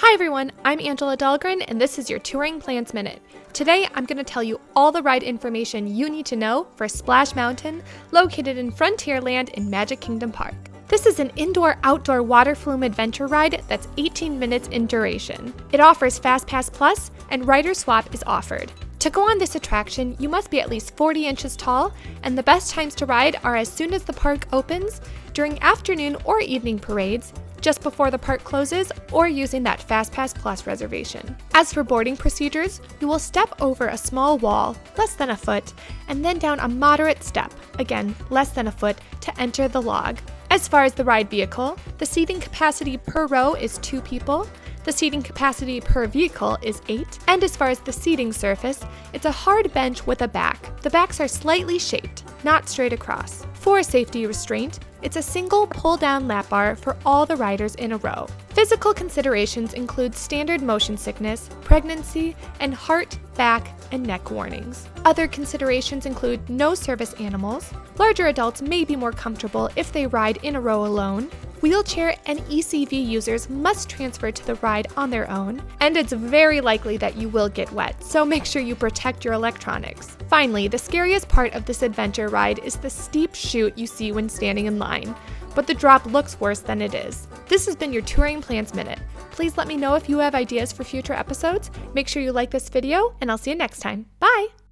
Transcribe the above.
Hi everyone, I'm Angela Dahlgren and this is your Touring Plans Minute. Today I'm going to tell you all the ride information you need to know for Splash Mountain, located in Frontierland in Magic Kingdom Park. This is an indoor-outdoor water flume adventure ride that's 18 minutes in duration. It offers Fast Pass Plus and Rider Swap is offered. To go on this attraction, you must be at least 40 inches tall, and the best times to ride are as soon as the park opens, during afternoon or evening parades, just before the park closes, or using that Fast Pass Plus reservation. As for boarding procedures, you will step over a small wall, less than a foot, and then down a moderate step, again, less than a foot, to enter the log. As far as the ride vehicle, the seating capacity per row is 2 people, the seating capacity per vehicle is 8, and as far as the seating surface, it's a hard bench with a back. The backs are slightly shaped, not straight across. For safety restraint, it's a single pull-down lap bar for all the riders in a row. Physical considerations include standard motion sickness, pregnancy, and heart, back, and neck warnings. Other considerations include no service animals, larger adults may be more comfortable if they ride in a row alone, wheelchair and ECV users must transfer to the ride on their own, and it's very likely that you will get wet, so make sure you protect your electronics. Finally, the scariest part of this adventure ride is the steep chute you see when standing in line, but the drop looks worse than it is. This has been your Touring Plans Minute. Please let me know if you have ideas for future episodes. Make sure you like this video, and I'll see you next time. Bye!